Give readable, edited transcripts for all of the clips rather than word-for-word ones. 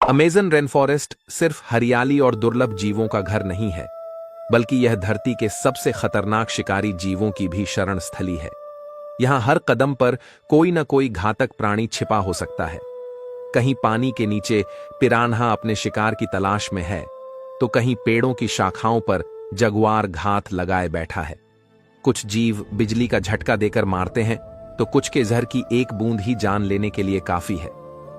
Amazon rain forest सिर्फ हरियाली और दुर्लभ जीवों का घर नहीं है, बल्कि यह धरती के सबसे खतरनाक शिकारी जीवों की भी शरण स्थली है। यहां हर कदम पर कोई न कोई घातक प्राणी छिपा हो सकता है। कहीं पानी के नीचे पिरान्हा अपने शिकार की तलाश में है, तो कहीं पेड़ों की शाखाओं पर जगुआर घात लगाए बैठा है। कुछ जीव बिजली का झटका देकर मारते हैं, तो कुछ के जहर की एक बूंद ही जान लेने के लिए काफी है।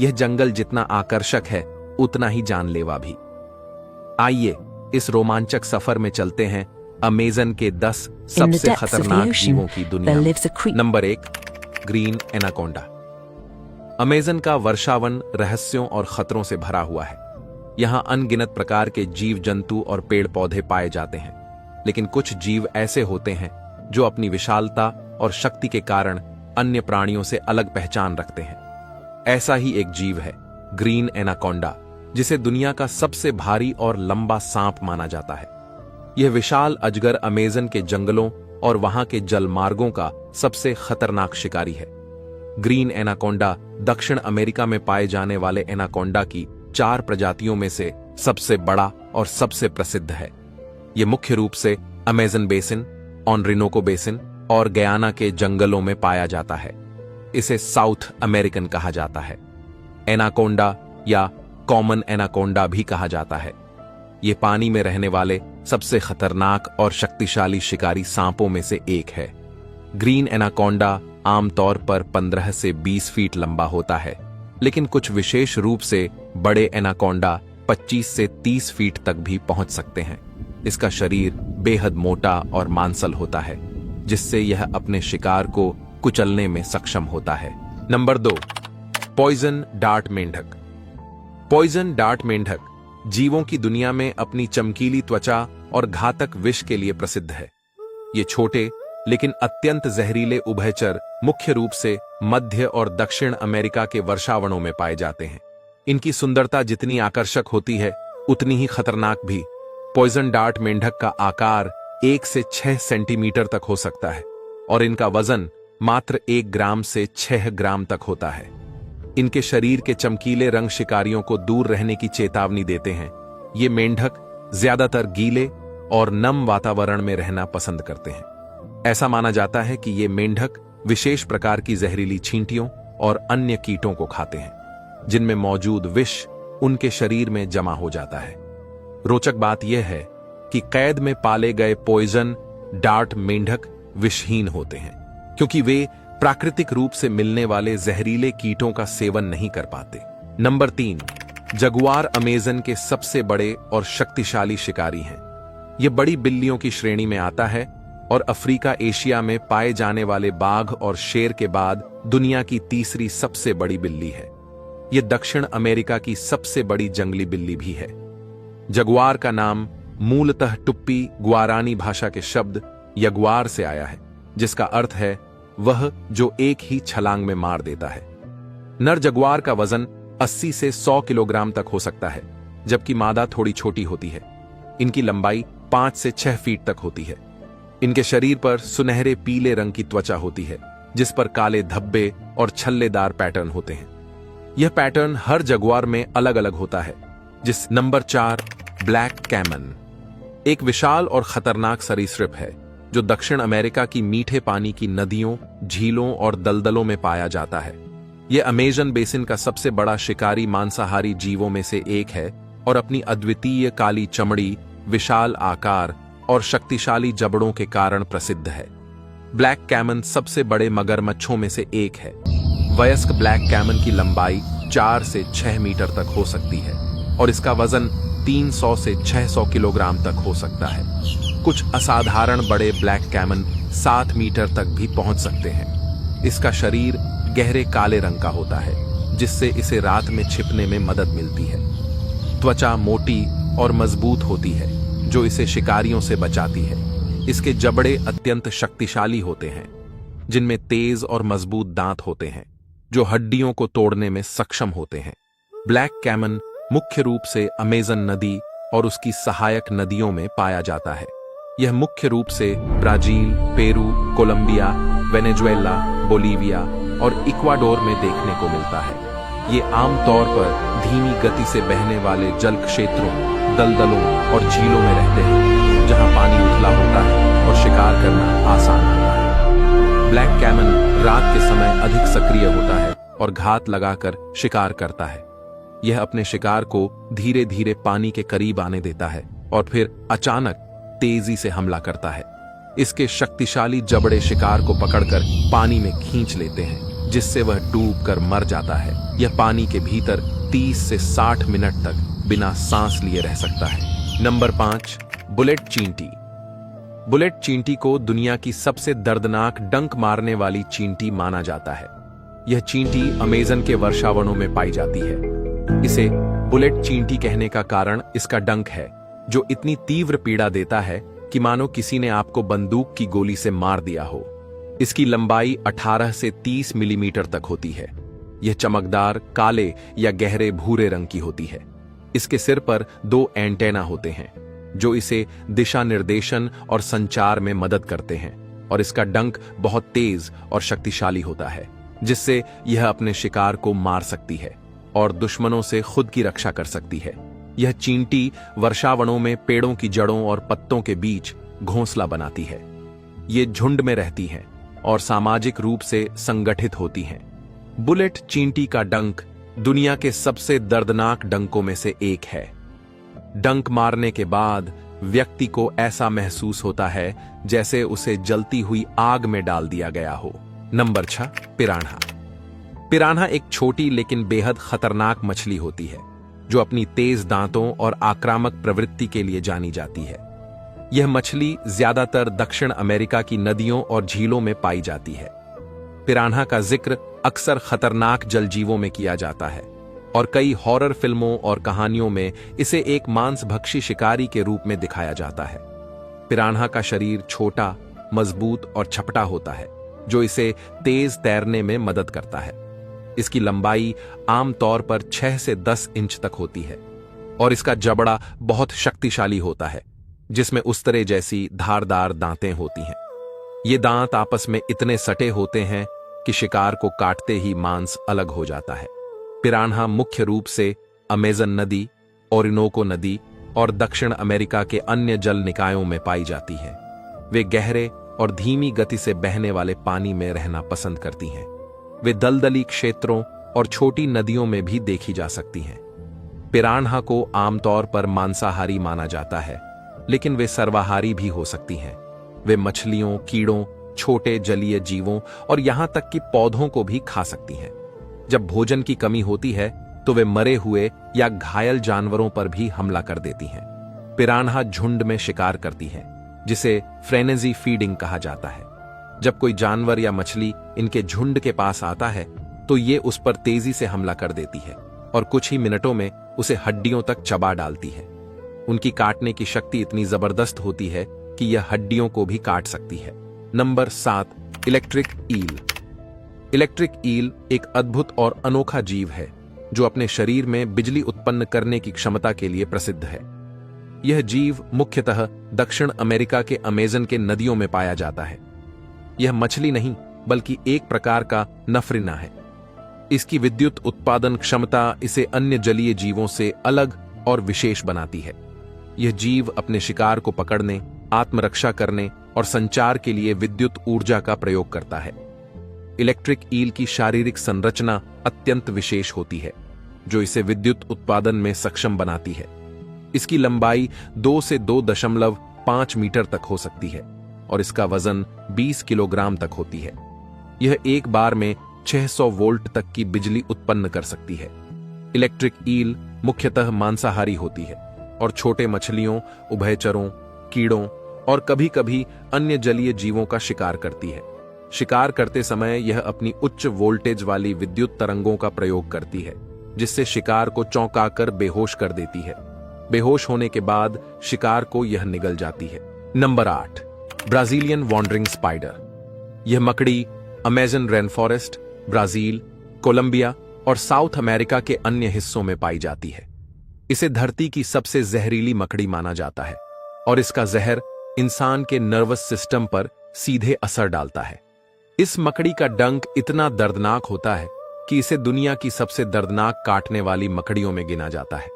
यह जंगल जितना आकर्षक है, उतना ही जानलेवा भी। आइए इस रोमांचक सफर में चलते हैं अमेज़न के 10 सबसे खतरनाक जीवों की दुनिया। Number 1, green anaconda. अमेज़न का वर्षावन रहस्यों और खतरों से भरा हुआ है। यहां अनगिनत प्रकार के जीव जंतु और पेड़ पौधे पाए जाते हैं, लेकिन कुछ जीव ऐसे होते हैं जो अपनी विशालता और शक्ति के कारण अन्य प्राणियों से अलग पहचान रखते हैं। ऐसा ही एक जीव है ग्रीन एनाकोंडा, जिसे दुनिया का सबसे भारी और लंबा सांप माना जाता है। यह विशाल अजगर अमेज़न के जंगलों और वहां के जलमार्गों का सबसे खतरनाक शिकारी है। ग्रीन एनाकोंडा दक्षिण अमेरिका में पाए जाने वाले एनाकोंडा की 4 प्रजातियों में से सबसे बड़ा और सबसे प्रसिद्ध है। यह मुख्य रूप से अमेज़न बेसिन, ऑनरिनोको बेसिन और गयाना के जंगलों में पाया जाता है। इसे साउथ अमेरिकन कहा जाता है। एनाकोंडा या कॉमन एनाकोंडा भी कहा जाता है। ये पानी में रहने वाले सबसे खतरनाक और शक्तिशाली शिकारी सांपों में से एक है। ग्रीन एनाकोंडा आमतौर पर 15 से 20 फीट लंबा होता है, लेकिन कुछ विशेष रूप से बड़े एनाकोंडा 25 से 30 फीट तक भी पहुंच सकते हैं। इसका शरीर बेहद मोटा और मांसल होता है, जिससे यह अपने शिकार को कुचलने में सक्षम होता है। नंबर 2, पॉइजन डार्ट मेंढक। पॉइजन डार्ट मेंढक जीवों की दुनिया में अपनी चमकीली त्वचा और घातक विष के लिए प्रसिद्ध है। ये छोटे लेकिन अत्यंत जहरीले उभयचर मुख्य रूप से मध्य और दक्षिण अमेरिका के वर्षावनों में पाए जाते हैं। इनकी सुंदरता जितनी आकर्षक होती है, उतनी ही खतरनाक भी। पॉइजन डार्ट मेंढक का आकार 1 से 6 सेंटीमीटर तक हो सकता है और इनका वजन मात्र 1 ग्राम से 6 ग्राम तक होता है। इनके शरीर के चमकीले रंग शिकारियों को दूर रहने की चेतावनी देते हैं। ये मेंढक ज्यादातर गीले और नम वातावरण में रहना पसंद करते हैं। ऐसा माना जाता है कि ये मेंढक विशेष प्रकार की जहरीली छींटियों और अन्य कीटों को खाते हैं, जिनमें मौजूद विष उनके शरीर में जमा हो जाता है। रोचक बात यह है कि कैद में पाले गए पॉइजन डार्ट मेंढक विषहीन होते हैं, क्योंकि वे प्राकृतिक रूप से मिलने वाले जहरीले कीटों का सेवन नहीं कर पाते। नंबर 3, जगुआर अमेज़न के सबसे बड़े और शक्तिशाली शिकारी हैं। यह बड़ी बिल्लियों की श्रेणी में आता है और अफ्रीका एशिया में पाए जाने वाले बाघ और शेर के बाद दुनिया की तीसरी सबसे बड़ी बिल्ली है। यह दक्षिण अमेरिका की सबसे बड़ी जंगली बिल्ली भी है। जगुआर का नाम मूलतः टुप्पी ग्वारानी भाषा के शब्द यगुआर से आया है, जिसका अर्थ है वह जो एक ही छलांग में मार देता है। नर जगुआर का वजन 80 से 100 किलोग्राम तक हो सकता है, जबकि मादा थोड़ी छोटी होती है। इनकी लंबाई 5 से 6 फीट तक होती है। इनके शरीर पर सुनहरे पीले रंग की त्वचा होती है, जिस पर काले धब्बे और छल्लेदार पैटर्न होते हैं। यह पैटर्न हर जगुआर में अलग अलग होता है। Number 4, black caiman. एक विशाल और खतरनाक सरीसृप है जो दक्षिण अमेरिका की मीठे पानी की नदियों, झीलों और दलदलों में पाया जाता है। यह अमेज़न बेसिन का सबसे बड़ा शिकारी मांसाहारी जीवों में से एक है और अपनी अद्वितीय काली चमड़ी, विशाल आकार और शक्तिशाली जबड़ों के कारण प्रसिद्ध है। ब्लैक कैमन सबसे बड़े मगरमच्छों में से एक है। वयस्क ब्लैक कैमन की लंबाई 4 से 6 मीटर तक हो सकती है और इसका वजन 300 से 600 किलोग्राम तक हो सकता है। कुछ असाधारण बड़े ब्लैक कैमन 7 मीटर तक भी पहुंच सकते हैं। इसका शरीर गहरे काले रंग का होता है, जिससे इसे रात में छिपने में मदद मिलती है। त्वचा मोटी और मजबूत होती है, जो इसे शिकारियों से बचाती है। इसके जबड़े अत्यंत शक्तिशाली होते हैं, जिनमें तेज और मजबूत दांत होते हैं, जो हड्डियों को तोड़ने में सक्षम होते हैं। ब्लैक कैमन मुख्य रूप से अमेज़न नदी और उसकी सहायक नदियों में पाया जाता है। यह मुख्य रूप से Brazil, Peru, Colombia, Venezuela, Bolivia और इक्वाडोर में देखने को मिलता है। ये आमतौर पर धीमी गति से बहने वाले जल क्षेत्रों, दलदलों और झीलों में रहते हैं, जहां पानी उथला होता है और शिकार करना आसान होता है। ब्लैक कैमन रात के समय अधिक सक्रिय होता है और घात लगाकर शिकार करता है। यह अपने शिकार को धीरे धीरे पानी के करीब आने देता है और फिर अचानक तेजी से हमला करता है। इसके शक्तिशाली जबड़े शिकार को पकड़कर पानी में खींच लेते हैं, जिससे वह डूबकर मर जाता है। यह पानी के भीतर 30 से 60 मिनट तक बिना सांस लिए रह सकता है। नंबर 5, बुलेट चींटी। बुलेट चींटी को दुनिया की सबसे दर्दनाक डंक मारने वाली चींटी माना जाता है। यह चींटी अमेज़न के वर्षावनों में पाई जाती है। इसे बुलेट चींटी कहने का कारण इसका डंक है, जो इतनी तीव्र पीड़ा देता है कि मानो किसी ने आपको बंदूक की गोली से मार दिया हो। इसकी लंबाई 18 से 30 मिलीमीटर तक होती है। यह चमकदार काले या गहरे भूरे रंग की होती है। इसके सिर पर 2 एंटेना होते हैं, जो इसे दिशा निर्देशन और संचार में मदद करते हैं, और इसका डंक बहुत तेज और शक्तिशाली होता है, जिससे यह अपने शिकार को मार सकती है और दुश्मनों से खुद की रक्षा कर सकती है। यह चींटी वर्षावनों में पेड़ों की जड़ों और पत्तों के बीच घोंसला बनाती है। ये झुंड में रहती हैं और सामाजिक रूप से संगठित होती हैं। बुलेट चींटी का डंक दुनिया के सबसे दर्दनाक डंकों में से एक है। डंक मारने के बाद व्यक्ति को ऐसा महसूस होता है जैसे उसे जलती हुई आग में डाल दिया गया हो। Number 6, piranha. पिरान्हा एक छोटी लेकिन बेहद खतरनाक मछली होती है, जो अपनी तेज दांतों और आक्रामक प्रवृत्ति के लिए जानी जाती है। यह मछली ज्यादातर दक्षिण अमेरिका की नदियों और झीलों में पाई जाती है। पिरान्हा का जिक्र अक्सर खतरनाक जलजीवों में किया जाता है और कई हॉरर फिल्मों और कहानियों में इसे एक मांसभक्षी शिकारी के रूप में दिखाया जाता है। पिरान्हा का शरीर छोटा, मजबूत और छपटा होता है, जो इसे तेज तैरने में मदद करता है। इसकी लंबाई आमतौर पर 6 से 10 इंच तक होती है और इसका जबड़ा बहुत शक्तिशाली होता है, जिसमें उस्तरे जैसी धारदार दांतें होती हैं। ये दांत आपस में इतने सटे होते हैं कि शिकार को काटते ही मांस अलग हो जाता है। पिरान्हा मुख्य रूप से अमेज़न नदी, ओरिनोको नदी और दक्षिण अमेरिका के अन्य जल निकायों में पाई जाती है। वे गहरे और धीमी गति से बहने वाले पानी में रहना पसंद करती हैं। वे दलदली क्षेत्रों और छोटी नदियों में भी देखी जा सकती हैं। पिरान्हा को आमतौर पर मांसाहारी माना जाता है, लेकिन वे सर्वाहारी भी हो सकती हैं। वे मछलियों, कीड़ों, छोटे जलीय जीवों और यहां तक कि पौधों को भी खा सकती हैं। जब भोजन की कमी होती है तो वे मरे हुए या घायल जानवरों पर भी हमला कर देती हैं। पिरान्हा झुंड में शिकार करती हैं, जिसे फ्रेनेजी फीडिंग कहा जाता है। जब कोई जानवर या मछली इनके झुंड के पास आता है तो ये उस पर तेजी से हमला कर देती है और कुछ ही मिनटों में उसे हड्डियों तक चबा डालती है। उनकी काटने की शक्ति इतनी जबरदस्त होती है कि यह हड्डियों को भी काट सकती है। Number 7, electric eel. Electric eel एक अद्भुत और अनोखा जीव है, जो अपने शरीर में बिजली उत्पन्न करने की क्षमता के लिए प्रसिद्ध है। यह जीव मुख्यतः दक्षिण अमेरिका के अमेज़न के नदियों में पाया जाता है। यह मछली नहीं, बल्कि एक प्रकार का नफरीना है। इसकी विद्युत उत्पादन क्षमता इसे अन्य जलीय जीवों से अलग और विशेष बनाती है। यह जीव अपने शिकार को पकड़ने, आत्मरक्षा करने और संचार के लिए विद्युत ऊर्जा का प्रयोग करता है। इलेक्ट्रिक ईल की शारीरिक संरचना अत्यंत विशेष होती है, जो इसे विद्युत उत्पादन में सक्षम बनाती है। इसकी लंबाई 2 से 2.5 मीटर तक हो सकती है और इसका वजन 20 किलोग्राम तक होती है। यह एक बार में 600 वोल्ट तक की बिजली उत्पन्न कर सकती है। इलेक्ट्रिक ईल मुख्यतः मांसाहारी होती है और छोटे मछलियों, उभयचरों, कीड़ों और कभी-कभी अन्य जलीय जीवों का शिकार करती है। शिकार करते समय यह अपनी उच्च वोल्टेज वाली विद्युत तरंगों का प्रयोग करती है, जिससे शिकार को चौंकाकर बेहोश कर देती है। बेहोश होने के बाद शिकार को यह निगल जाती है। Number 8, Brazilian wandering spider. यह मकड़ी Amazon rain forest, Brazil, Colombia और साउथ अमेरिका के अन्य हिस्सों में पाई जाती है। इसे धरती की सबसे जहरीली मकड़ी माना जाता है और इसका जहर इंसान के नर्वस सिस्टम पर सीधे असर डालता है। इस मकड़ी का डंक इतना दर्दनाक होता है कि इसे दुनिया की सबसे दर्दनाक काटने वाली मकड़ियों में गिना जाता है।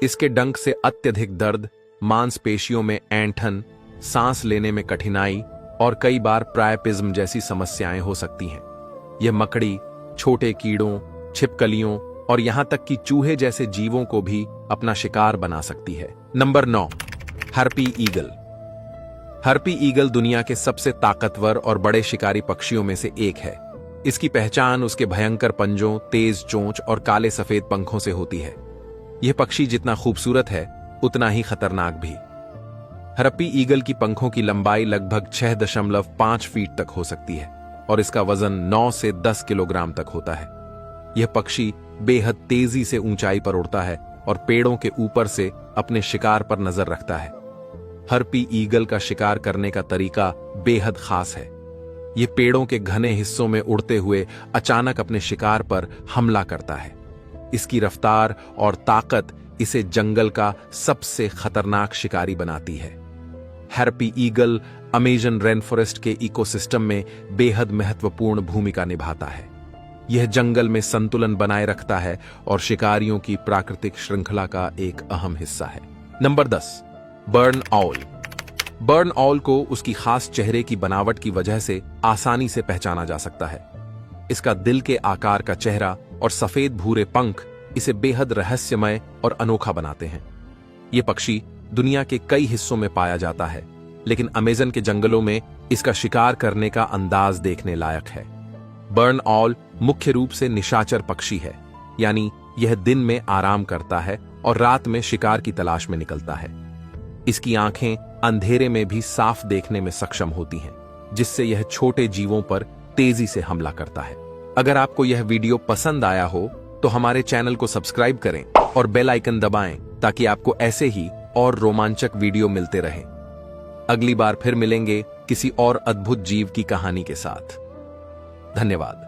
इसके डंक से अत्यधिक दर्द, मांसपेशियों में ऐंठन, सांस लेने में कठिनाई और कई बार प्रायपिज्म जैसी समस्याएं हो सकती हैं। यह मकड़ी छोटे कीड़ों, छिपकलियों और यहां तक कि चूहे जैसे जीवों को भी अपना शिकार बना सकती है। Number 9, herpes eagle. Herpes eagle दुनिया के सबसे ताकतवर और बड़े शिकारी पक्षियों में से एक है। इसकी पहचान उसके भयंकर पंजों, तेज चोंच और काले सफेद पंखों से होती है। यह पक्षी जितना खूबसूरत है, उतना ही खतरनाक भी। हर्पी ईगल की पंखों की लंबाई लगभग 6.5 फीट तक हो सकती है और इसका वजन 9 से 10 किलोग्राम तक होता है। यह पक्षी बेहद तेजी से ऊंचाई पर उड़ता है और पेड़ों के ऊपर से अपने शिकार पर नजर रखता है। हर्पी ईगल का शिकार करने का तरीका बेहद खास है। यह पेड़ों के घने हिस्सों में उड़ते हुए अचानक अपने शिकार पर हमला करता है। इसकी रफ्तार और ताकत इसे जंगल का सबसे खतरनाक शिकारी बनाती है। Herpes eagle Amazon rain forest के इकोसिस्टम में बेहद महत्वपूर्ण भूमिका निभाता है। यह जंगल में संतुलन बनाए रखता है और शिकारियों की प्राकृतिक श्रृंखला का एक अहम हिस्सा है। Number 10, burn all. Burn all को उसकी खास चेहरे की बनावट की वजह से आसानी से पहचाना जा सकता है। इसका दिल के आकार का चेहरा और सफेद भूरे पंख इसे बेहद रहस्यमय और अनोखा बनाते हैं। यह पक्षी दुनिया के कई हिस्सों में पाया जाता है, लेकिन अमेजन के जंगलों में इसका शिकार करने का अंदाज देखने लायक है। बर्न ऑल मुख्य रूप से निशाचर पक्षी है, यानी यह दिन में आराम करता है और रात में शिकार की तलाश में निकलता है। इसकी आंखें अंधेरे में भी साफ देखने में सक्षम होती हैं, जिससे यह छोटे जीवों पर तेजी से हमला करता है। अगर आपको यह वीडियो पसंद आया हो तो हमारे चैनल को सब्सक्राइब करें और बेल आइकन दबाएं ताकि आपको ऐसे ही और रोमांचक वीडियो मिलते रहें। अगली बार फिर मिलेंगे किसी और अद्भुत जीव की कहानी के साथ। धन्यवाद।